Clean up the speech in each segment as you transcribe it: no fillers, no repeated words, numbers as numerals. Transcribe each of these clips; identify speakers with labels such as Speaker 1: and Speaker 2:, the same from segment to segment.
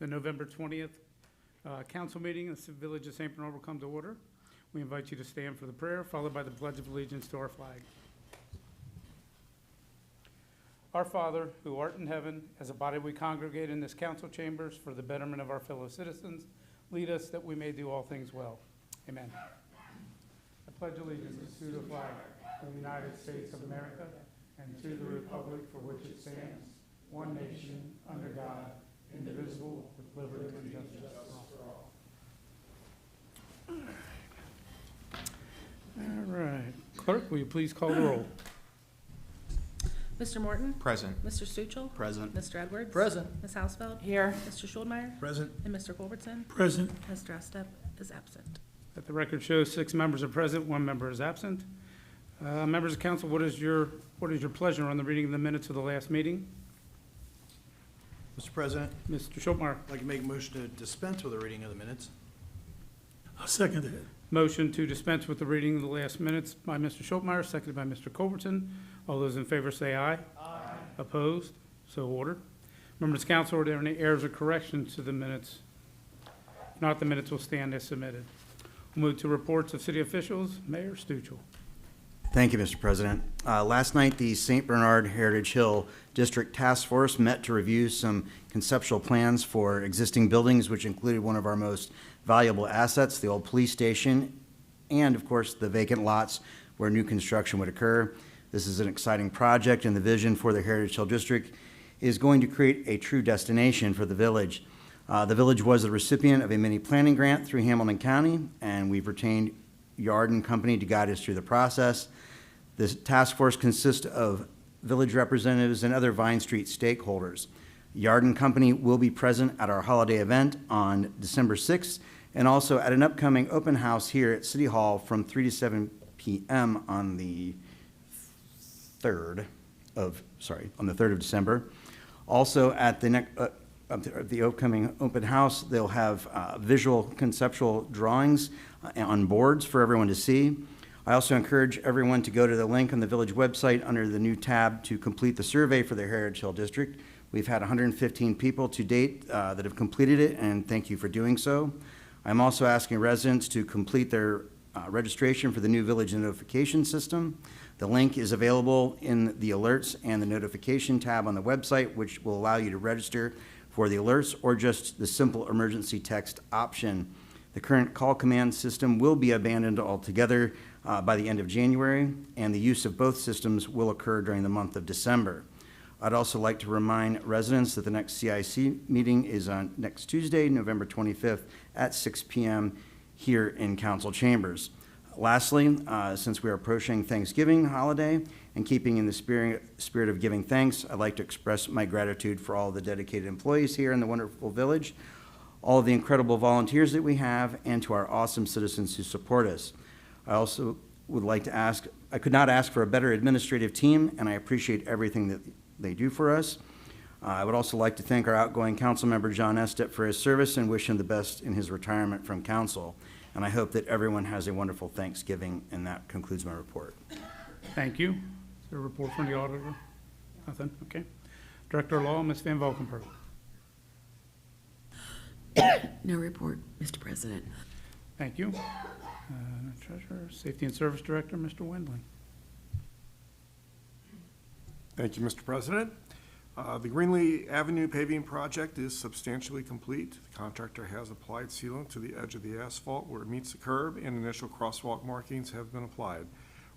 Speaker 1: The November 20th council meeting in the Village of St. Bernard will come to order. We invite you to stand for the prayer, followed by the Pledge of Allegiance to our flag. Our Father, who art in heaven, as a body we congregate in this council chambers for the betterment of our fellow citizens, lead us that we may do all things well. Amen. I pledge allegiance to the flag of the United States of America and to the republic for which it stands, one nation, under God, indivisible, with liberty and justice for all. All right. Clerk, will you please call the roll?
Speaker 2: Mr. Morton?
Speaker 3: Present.
Speaker 2: Mr. Stuchel?
Speaker 3: Present.
Speaker 2: Mr. Edwards?
Speaker 4: Present.
Speaker 2: Ms. Hausfeld?
Speaker 4: Here.
Speaker 2: Mr. Schuldmeier?
Speaker 3: Present.
Speaker 2: And Mr. Culbertson?
Speaker 4: Present.
Speaker 2: Mr. Estep is absent.
Speaker 1: Let the record show 6 members are present, 1 member is absent. Members of council, what is your pleasure on the reading of the minutes of the last meeting?
Speaker 3: Mr. President,
Speaker 1: Mr. Schultmeyer.
Speaker 3: I'd like to make a motion to dispense with the reading of the minutes.
Speaker 4: I'll second it.
Speaker 1: Motion to dispense with the reading of the last minutes by Mr. Schultmeyer, seconded by Mr. Culbertson. All those in favor say aye. Aye. Opposed? So ordered. Members of council, are there any errors or corrections to the minutes? If not, the minutes will stand as submitted. We'll move to reports of city officials. Mayor Stuchel.
Speaker 5: Thank you, Mr. President. Last night, the St. Bernard Heritage Hill District Task Force met to review some conceptual plans for existing buildings, which included one of our most valuable assets, the old police station, and, of course, the vacant lots where new construction would occur. This is an exciting project, and the vision for the Heritage Hill District is going to create a true destination for the village. The village was the recipient of a mini planning grant through Hamilton County, and we've retained Yard & Company to guide us through the process. This task force consists of village representatives and other Vine Street stakeholders. Yard & Company will be present at our holiday event on December 6th and also at an upcoming open house here at City Hall from 3 to 7 p.m. on the 3rd of December. Also at the upcoming open house, they'll have visual conceptual drawings on boards for everyone to see. I also encourage everyone to go to the link on the village website under the new tab to complete the survey for the Heritage Hill District. We've had 115 people to date that have completed it, and thank you for doing so. I'm also asking residents to complete their registration for the new village notification system. The link is available in the alerts and the notification tab on the website, which will allow you to register for the alerts or just the simple emergency text option. The current call command system will be abandoned altogether by the end of January, and the use of both systems will occur during the month of December. I'd also like to remind residents that the next CIC meeting is on next Tuesday, November 25th at 6 p.m. here in council chambers. Lastly, since we are approaching Thanksgiving holiday and keeping in the spirit of giving thanks, I'd like to express my gratitude for all the dedicated employees here in the wonderful village, all of the incredible volunteers that we have, and to our awesome citizens who support us. I also would like to ask, I could not ask for a better administrative team, and I appreciate everything that they do for us. I would also like to thank our outgoing council member, John Estep, for his service and wish him the best in his retirement from council. And I hope that everyone has a wonderful Thanksgiving, and that concludes my report.
Speaker 1: Thank you. Is there a report from the auditor? Nothing? Okay. Director of Law, Ms. Van Valkenburg.
Speaker 6: No report, Mr. President.
Speaker 1: Thank you. Treasurer, Safety and Service Director, Mr. Wendling.
Speaker 7: Thank you, Mr. President. The Greenlee Avenue paving project is substantially complete. The contractor has applied sealant to the edge of the asphalt where it meets the curb, and initial crosswalk markings have been applied.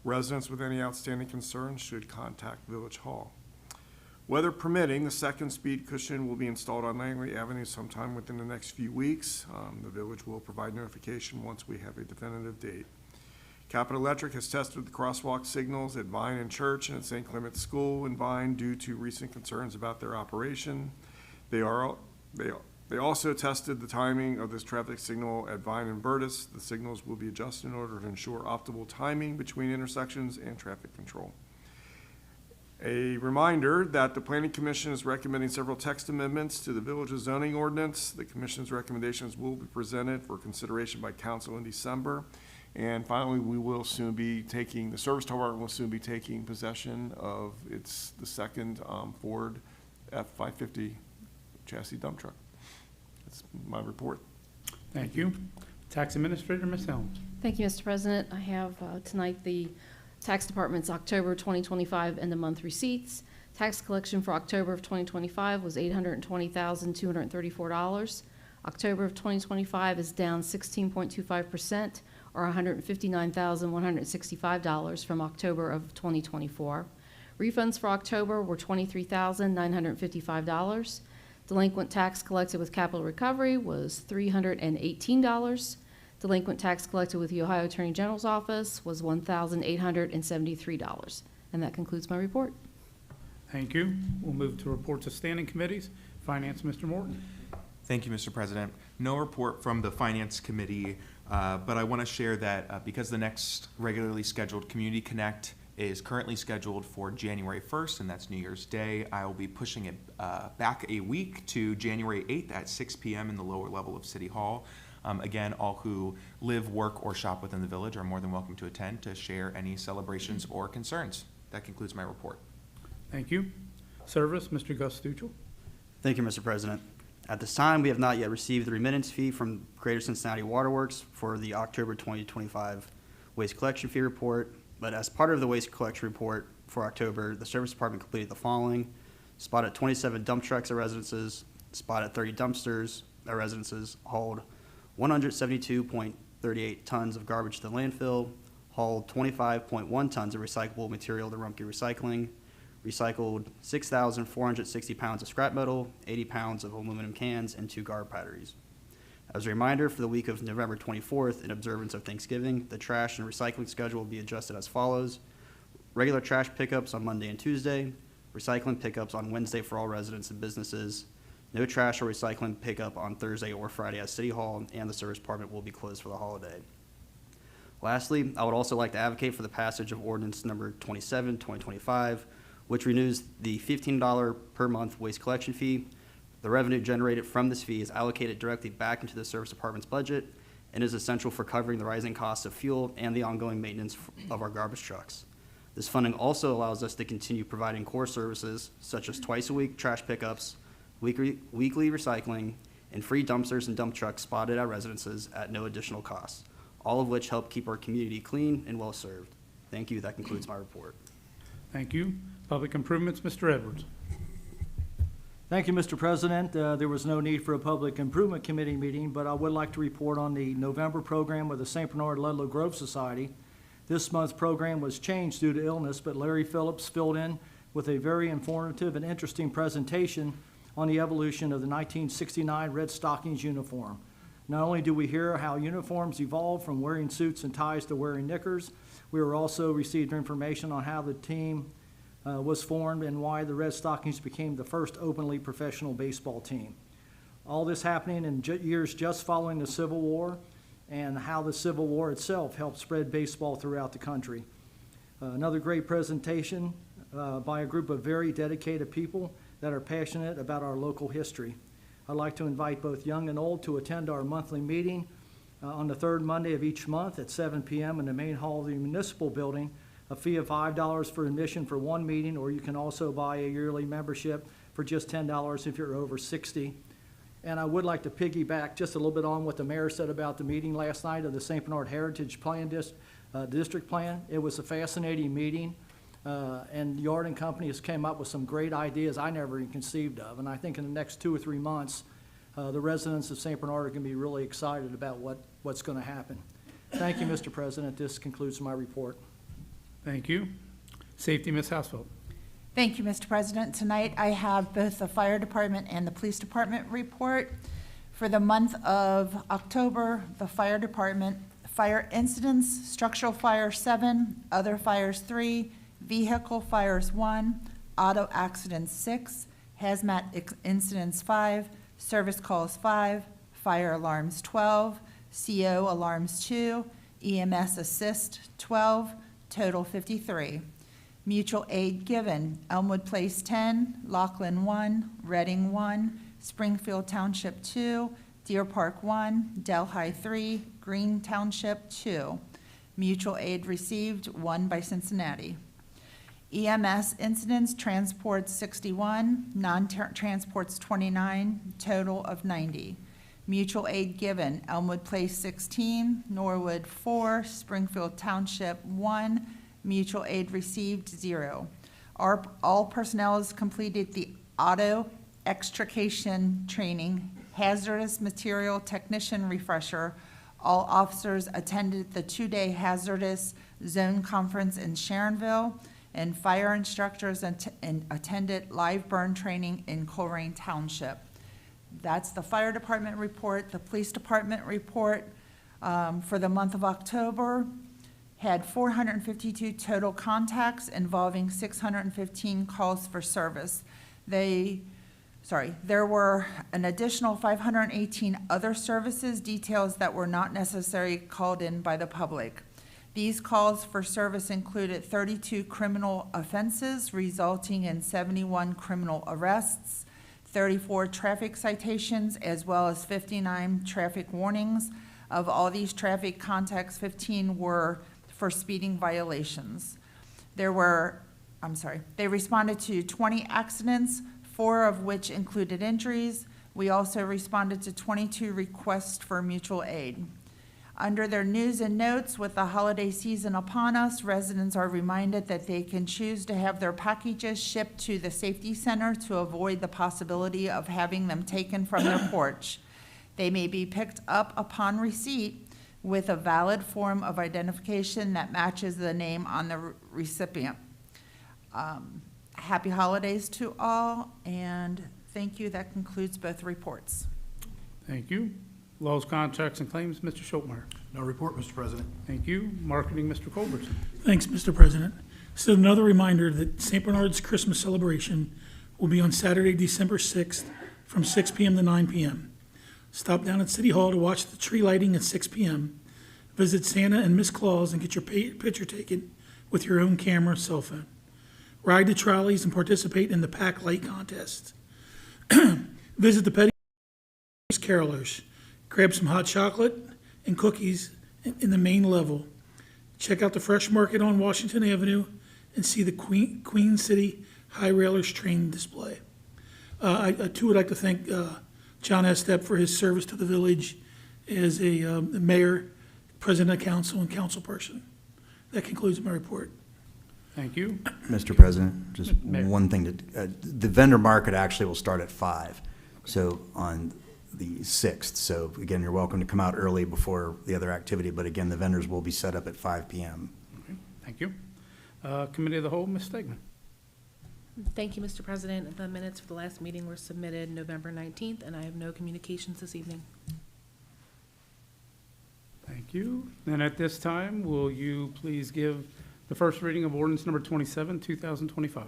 Speaker 7: Residents with any outstanding concerns should contact Village Hall. Weather permitting, the second speed cushion will be installed on Langley Avenue sometime within the next few weeks. The village will provide notification once we have a definitive date. Capital Electric has tested the crosswalk signals at Vine and Church and at St. Clement's School in Vine due to recent concerns about their operation. They also tested the timing of this traffic signal at Vine and Burtis. The signals will be adjusted in order to ensure optimal timing between intersections and traffic control. A reminder that the Planning Commission is recommending several text amendments to the village's zoning ordinance. The Commission's recommendations will be presented for consideration by Council in December. And finally, the Service Department will soon be taking possession of the second Ford F-550 chassis dump truck. That's my report.
Speaker 1: Thank you. Tax Administrator, Ms. Helms.
Speaker 8: Thank you, Mr. President. I have tonight the Tax Department's October 2025 end-of-month receipts. Tax collection for October of 2025 was $820,234. October of 2025 is down 16.25%, or $159,165 from October of 2024. Refunds for October were $23,955. Delinquent tax collected with capital recovery was $318. Delinquent tax collected with the Ohio Attorney General's office was $1,873. And that concludes my report.
Speaker 1: Thank you. We'll move to reports of standing committees. Finance, Mr. Morton.
Speaker 9: Thank you, Mr. President. No report from the Finance Committee, but I want to share that because the next regularly scheduled Community Connect is currently scheduled for January 1st, and that's New Year's Day, I will be pushing it back a week to January 8th at 6 p.m. in the lower level of City Hall. Again, all who live, work, or shop within the village are more than welcome to attend to share any celebrations or concerns. That concludes my report.
Speaker 1: Thank you. Service, Mr. Gus Stuchel.
Speaker 10: Thank you, Mr. President. At this time, we have not yet received the remittance fee from Greater Cincinnati Waterworks for the October 2025 waste collection fee report, but as part of the waste collection report for October, the Service Department completed the following: spotted 27 dump trucks at residences, spotted 30 dumpsters at residences, hauled 172.38 tons of garbage to the landfill, hauled 25.1 tons of recyclable material to Rumpke Recycling, recycled 6,460 pounds of scrap metal, 80 pounds of aluminum cans, and 2 garbage batteries. As a reminder, for the week of November 24th, in observance of Thanksgiving, the trash and recycling schedule will be adjusted as follows: regular trash pickups on Monday and Tuesday, recycling pickups on Wednesday for all residents and businesses, no trash or recycling pickup on Thursday or Friday at City Hall, and the Service Department will be closed for the holiday. Lastly, I would also like to advocate for the passage of ordinance number 27, 2025, which renews the $15 per month waste collection fee. The revenue generated from this fee is allocated directly back into the Service Department's budget and is essential for covering the rising costs of fuel and the ongoing maintenance of our garbage trucks. This funding also allows us to continue providing core services such as twice-a-week trash pickups, weekly recycling, and free dumpsters and dump trucks spotted at residences at no additional cost, all of which help keep our community clean and well-served. Thank you. That concludes my report.
Speaker 1: Thank you. Public Improvements, Mr. Edwards.
Speaker 4: Thank you, Mr. President. There was no need for a Public Improvement Committee meeting, but I would like to report on the November program with the St. Bernard Ludlow Grove Society. This month's program was changed due to illness, but Larry Phillips filled in with a very informative and interesting presentation on the evolution of the 1969 Red Stockings uniform. Not only do we hear how uniforms evolved from wearing suits and ties to wearing knickers, we were also received information on how the team was formed and why the Red Stockings became the first openly professional baseball team. All this happening in years just following the Civil War, and how the Civil War itself helped spread baseball throughout the country. Another great presentation by a group of very dedicated people that are passionate about our local history. I'd like to invite both young and old to attend our monthly meeting on the third Monday of each month at 7 p.m. in the main hall of the municipal building. A fee of $5 for admission for one meeting, or you can also buy a yearly membership for just $10 if you're over 60. And I would like to piggyback just a little bit on what the mayor said about the meeting last night of the St. Bernard Heritage Plan District Plan. It was a fascinating meeting, and Yard and Company has came up with some great ideas I never even conceived of. And I think in the next 2 or 3 months, the residents of St. Bernard are going to be really excited about what's going to happen. Thank you, Mr. President. This concludes my report.
Speaker 1: Thank you. Safety, Ms. Hausfeld.
Speaker 11: Thank you, Mr. President. Tonight I have both the Fire Department and the Police Department report. For the month of October, the Fire Department, fire incidents, structural fire 7, other fires 3, vehicle fires 1, auto accidents 6, hazmat incidents 5, service calls 5, fire alarms 12, CO alarms 2, EMS assist 12, total 53. Mutual aid given: Elmwood Place 10, Laughlin 1, Reading 1, Springfield Township 2, Deer Park 1, Delhi 3, Green Township 2. Mutual aid received 1 by Cincinnati. EMS incidents: transports 61, non-transports 29, total of 90. Mutual aid given, Elmwood Place 16, Norwood 4, Springfield Township 1, mutual aid received 0. All personnel has completed the auto extrication training, hazardous material technician refresher. All officers attended the 2-day hazardous zone conference in Sharonville, and fire instructors attended live burn training in Colerain Township. That's the fire department report. The police department report for the month of October had 452 total contacts involving 615 calls for service. There were an additional 518 other services details that were not necessarily called in by the public. These calls for service included 32 criminal offenses resulting in 71 criminal arrests, 34 traffic citations, as well as 59 traffic warnings. Of all these traffic contacts, 15 were for speeding violations. They responded to 20 accidents, 4 of which included injuries. We also responded to 22 requests for mutual aid. Under their news and notes, with the holiday season upon us, residents are reminded that they can choose to have their packages shipped to the safety center to avoid the possibility of having them taken from their porch. They may be picked up upon receipt with a valid form of identification that matches the name on the recipient. Happy holidays to all, and thank you. That concludes both reports.
Speaker 1: Thank you. Laws, contracts, and claims, Mr. Schultmeyer.
Speaker 3: No report, Mr. President.
Speaker 1: Thank you. Marketing, Mr. Culbertson.
Speaker 12: Thanks, Mr. President. So another reminder that St. Bernard's Christmas celebration will be on Saturday, December 6th from 6 p.m. to 9 p.m. Stop down at City Hall to watch the tree lighting at 6 p.m. Visit Santa and Miss Claus and get your picture taken with your own camera or cell phone. Ride the trolleys and participate in the Pack Light Contest. Visit the Petty Carolers. Grab some hot chocolate and cookies in the main level. Check out the Fresh Market on Washington Avenue and see the Queen City High Railers train display. I too would like to thank John Estep for his service to the village as a mayor, president of council, and council person. That concludes my report.
Speaker 1: Thank you.
Speaker 5: Mr. President, just
Speaker 1: Mayor.
Speaker 5: one thing, the vendor market actually will start at 5, so on the 6th. So again, you're welcome to come out early before the other activity, but again, the vendors will be set up at 5 p.m.
Speaker 1: Okay, thank you. Committee of the Whole, Ms. Stegman.
Speaker 2: Thank you, Mr. President. The minutes for the last meeting were submitted November 19th, and I have no communications this evening.
Speaker 1: Thank you. And at this time, will you please give the first reading of ordinance number 27, 2025?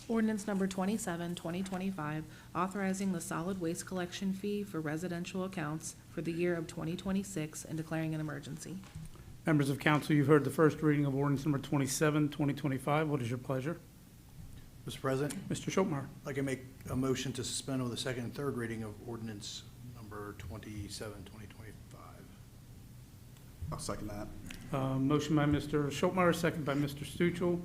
Speaker 2: Ordinance number 27, 2025, authorizing the solid waste collection fee for residential accounts for the year of 2026 and declaring an emergency.
Speaker 1: Members of council, you've heard the first reading of ordinance number 27, 2025. What is your pleasure?
Speaker 3: Mr. President,
Speaker 1: Mr. Schultmeyer.
Speaker 3: I'd like to make a motion to suspend with the second and third reading of ordinance number 27, 2025.
Speaker 10: I'll second that.
Speaker 1: Motion by Mr. Schultmeyer, second by Mr. Stuchel,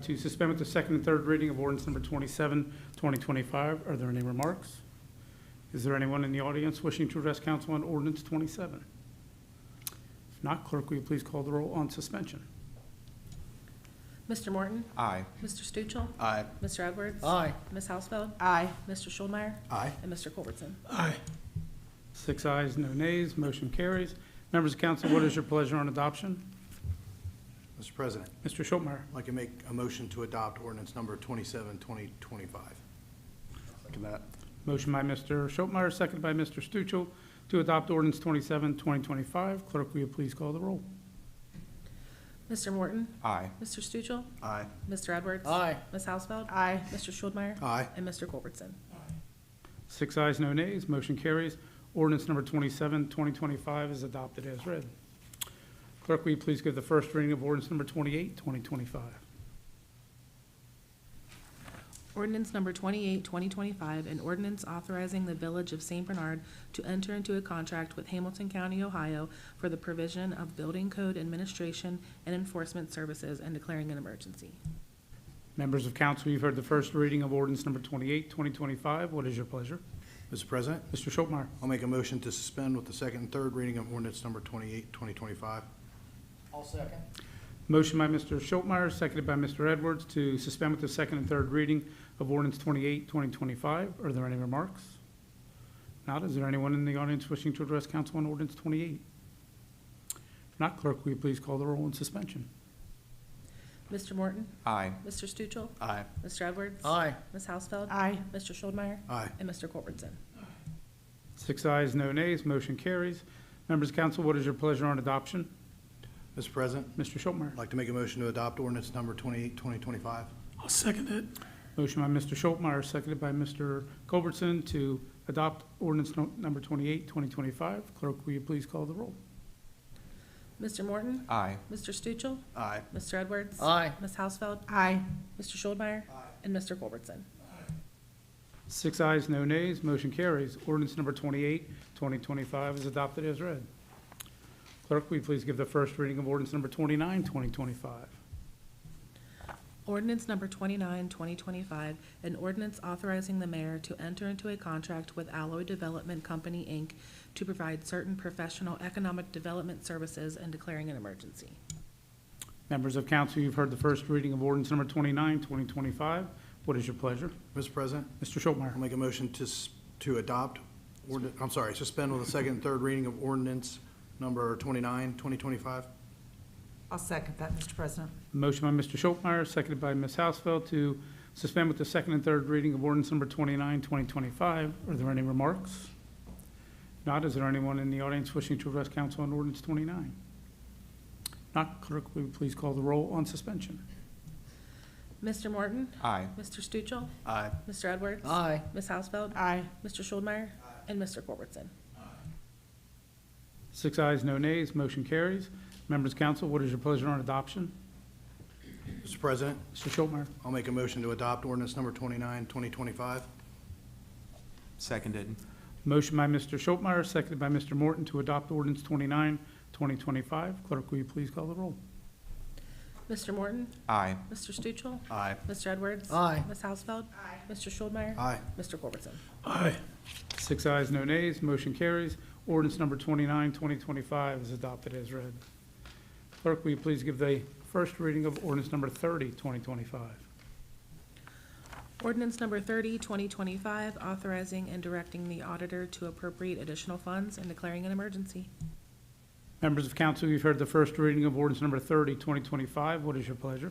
Speaker 1: to suspend with the second and third reading of ordinance number 27, 2025. Are there any remarks? Is there anyone in the audience wishing to address council on ordinance 27? If not, clerk, will you please call the roll on suspension?
Speaker 2: Mr. Morton?
Speaker 9: Aye.
Speaker 2: Mr. Stuchel?
Speaker 10: Aye.
Speaker 2: Mr. Edwards?
Speaker 3: Aye.
Speaker 2: Ms. Hausfeld?
Speaker 11: Aye.
Speaker 2: Mr. Schultmeyer?
Speaker 3: Aye.
Speaker 2: And Mr. Culbertson?
Speaker 12: Aye.
Speaker 1: 6 ayes, no nays, motion carries. Members of council, what is your pleasure on adoption?
Speaker 3: Mr. President,
Speaker 1: Mr. Schultmeyer.
Speaker 3: I'd like to make a motion to adopt ordinance number 27, 2025.
Speaker 10: Second that.
Speaker 1: Motion by Mr. Schultmeyer, second by Mr. Stuchel, to adopt ordinance 27, 2025. Clerk, will you please call the roll?
Speaker 2: Mr. Morton?
Speaker 9: Aye.
Speaker 2: Mr. Stuchel?
Speaker 10: Aye.
Speaker 2: Mr. Edwards?
Speaker 3: Aye.
Speaker 2: Ms. Hausfeld?
Speaker 11: Aye.
Speaker 2: Mr. Schultmeyer?
Speaker 3: Aye.
Speaker 2: And Mr. Culbertson?
Speaker 1: 6 ayes, no nays, motion carries. Ordinance number 27, 2025 is adopted as read. Clerk, will you please give the first reading of ordinance number 28, 2025?
Speaker 2: Ordinance number 28, 2025, an ordinance authorizing the Village of St. Bernard to enter into a contract with Hamilton County, Ohio for the provision of building code administration and enforcement services and declaring an emergency.
Speaker 1: Members of council, you've heard the first reading of ordinance number 28, 2025. What is your pleasure?
Speaker 3: Mr. President,
Speaker 1: Mr. Schultmeyer.
Speaker 3: I'll make a motion to suspend with the second and third reading of ordinance number 28, 2025.
Speaker 4: I'll second.
Speaker 1: Motion by Mr. Schultmeyer, seconded by Mr. Edwards, to suspend with the second and third reading of ordinance 28, 2025. Are there any remarks? Not, is there anyone in the audience wishing to address council on ordinance 28? If not, clerk, will you please call the roll on suspension?
Speaker 2: Mr. Morton?
Speaker 9: Aye.
Speaker 2: Mr. Stuchel?
Speaker 10: Aye.
Speaker 2: Mr. Edwards?
Speaker 4: Aye.
Speaker 2: Ms. Housefeld?
Speaker 11: Aye.
Speaker 2: Mr. Schuldmeyer?
Speaker 3: Aye.
Speaker 2: And Mr. Culbertson?
Speaker 1: 6 ayes, no nays, motion carries. Members of council, what is your pleasure on adoption?
Speaker 3: Mr. President,
Speaker 1: Mr. Schultmeyer.
Speaker 3: I'd like to make a motion to adopt ordinance number 28, 2025.
Speaker 12: I'll second it.
Speaker 1: Motion by Mr. Schultmeyer, seconded by Mr. Culbertson, to adopt ordinance number 28, 2025. Clerk, will you please call the roll?
Speaker 2: Mr. Morton?
Speaker 9: Aye.
Speaker 2: Mr. Stuchel?
Speaker 10: Aye.
Speaker 2: Mr. Edwards?
Speaker 4: Aye.
Speaker 2: Ms. Housefeld?
Speaker 11: Aye.
Speaker 2: Mr. Schuldmeyer? And Mr. Culbertson?
Speaker 1: 6 ayes, no nays, motion carries. Ordinance number 28, 2025 is adopted as read. Clerk, will you please give the first reading of ordinance number 29, 2025?
Speaker 2: Ordinance number 29, 2025, an ordinance authorizing the mayor to enter into a contract with Alloy Development Company, Inc. to provide certain professional economic development services and declaring an emergency.
Speaker 1: Members of council, you've heard the first reading of ordinance number 29, 2025. What is your pleasure?
Speaker 3: Mr. President,
Speaker 1: Mr. Schultmeyer.
Speaker 3: I'll make a motion to adopt, suspend with the second and third reading of ordinance number 29, 2025.
Speaker 11: I'll second that, Mr. President.
Speaker 1: Motion by Mr. Schultmeyer, seconded by Ms. Housefeld, to suspend with the second and third reading of ordinance number 29, 2025. Are there any remarks? Not, is there anyone in the audience wishing to address council on ordinance 29? Not, clerk, will you please call the roll on suspension?
Speaker 2: Mr. Morton?
Speaker 9: Aye.
Speaker 2: Mr. Stuchel?
Speaker 10: Aye.
Speaker 2: Mr. Edwards?
Speaker 4: Aye.
Speaker 2: Ms. Housefeld?
Speaker 11: Aye.
Speaker 2: Mr. Schuldmeyer? And Mr. Culbertson?
Speaker 1: 6 ayes, no nays, motion carries. Members of council, what is your pleasure on adoption?
Speaker 3: Mr. President,
Speaker 1: Mr. Schultmeyer.
Speaker 3: I'll make a motion to adopt ordinance number 29, 2025.
Speaker 9: Seconded.
Speaker 1: Motion by Mr. Schultmeyer, seconded by Mr. Morton, to adopt ordinance 29, 2025. Clerk, will you please call the roll?
Speaker 2: Mr. Morton?
Speaker 9: Aye.
Speaker 2: Mr. Stuchel?
Speaker 10: Aye.
Speaker 2: Mr. Edwards?
Speaker 4: Aye.
Speaker 2: Ms. Housefeld? Mr. Schuldmeyer?
Speaker 3: Aye.
Speaker 2: Mr. Culbertson?
Speaker 12: Aye.
Speaker 1: 6 ayes, no nays, motion carries. Ordinance number 29, 2025 is adopted as read. Clerk, will you please give the first reading of ordinance number 30, 2025?
Speaker 2: Ordinance number 30, 2025, authorizing and directing the auditor to appropriate additional funds and declaring an emergency.
Speaker 1: Members of council, you've heard the first reading of ordinance number 30, 2025. What is your pleasure?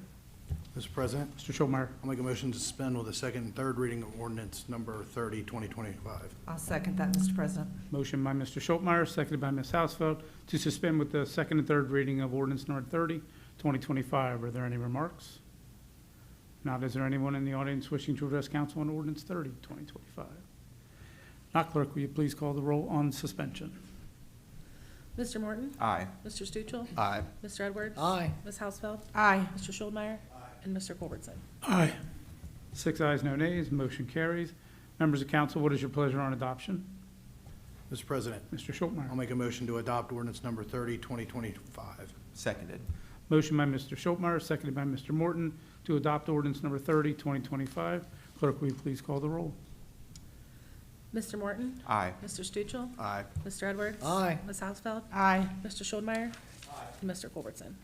Speaker 3: Mr. President,
Speaker 1: Mr. Schultmeyer.
Speaker 3: I'll make a motion to suspend with the second and third reading of ordinance number 30, 2025.
Speaker 11: I'll second that, Mr. President.
Speaker 1: Motion by Mr. Schultmeyer, seconded by Ms. Housefeld, to suspend with the second and third reading of ordinance number 30, 2025. Are there any remarks? Not, is there anyone in the audience wishing to address council on ordinance 30, 2025? Not, clerk, will you please call the roll on suspension?
Speaker 2: Mr. Morton?
Speaker 9: Aye.
Speaker 2: Mr. Stuchel?
Speaker 10: Aye.
Speaker 2: Mr. Edwards?
Speaker 4: Aye.
Speaker 2: Ms. Housefeld?
Speaker 11: Aye.
Speaker 2: Mr. Schuldmeyer? And Mr. Culbertson?
Speaker 12: Aye.
Speaker 1: 6 ayes, no nays, motion carries. Members of council, what is your pleasure on adoption?
Speaker 3: Mr. President,
Speaker 1: Mr.
Speaker 3: I'll
Speaker 1: Schultmeyer.
Speaker 3: make a motion to adopt ordinance number 30, 2025.
Speaker 9: Seconded.
Speaker 1: Motion by Mr. Schultmeyer, seconded by Mr. Morton, to adopt ordinance number 30, 2025. Clerk, will you please call the roll?
Speaker 2: Mr. Morton?
Speaker 9: Aye.
Speaker 2: Mr. Stuchel?
Speaker 10: Aye.
Speaker 2: Mr. Edwards?
Speaker 4: Aye.
Speaker 2: Ms. Housefeld?
Speaker 11: Aye.
Speaker 2: Mr. Schuldmeyer? And Mr. Culbertson?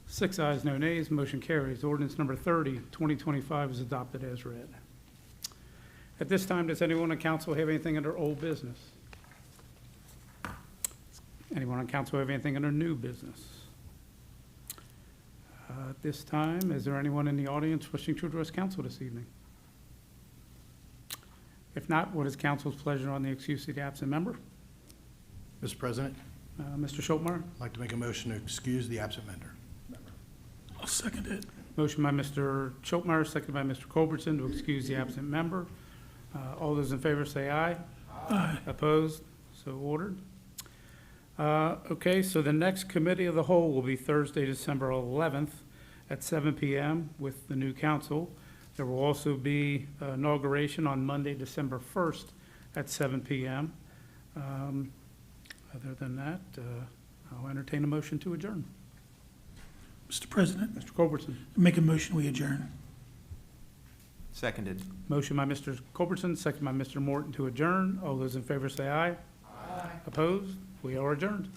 Speaker 1: 6 ayes, no nays, motion carries. Ordinance number 30, 2025 is adopted as read. At this time, does anyone on council have anything under old business? Anyone on council have anything under new business? At this time, is there anyone in the audience wishing to address council this evening? If not, what is council's pleasure on the excuse of the absent member?
Speaker 3: Mr. President,
Speaker 1: Mr. Schultmeyer?
Speaker 3: I'd like to make a motion to excuse the absent member.
Speaker 12: I'll second it.
Speaker 1: Motion by Mr. Schultmeyer, seconded by Mr. Culbertson, to excuse the absent member. All those in favor say aye.
Speaker 12: Aye.
Speaker 1: Opposed? So ordered. Okay, so the next committee of the whole will be Thursday, December 11th at 7 p.m. with the new council. There will also be inauguration on Monday, December 1st at 7 p.m. Other than that, I'll entertain a motion to adjourn.
Speaker 12: Mr. President,
Speaker 1: Mr. Culbertson,
Speaker 12: make a motion, we adjourn.
Speaker 9: Seconded.
Speaker 1: Motion by Mr. Culbertson, second by Mr. Morton to adjourn. All those in favor say aye. Aye. Opposed? We are adjourned.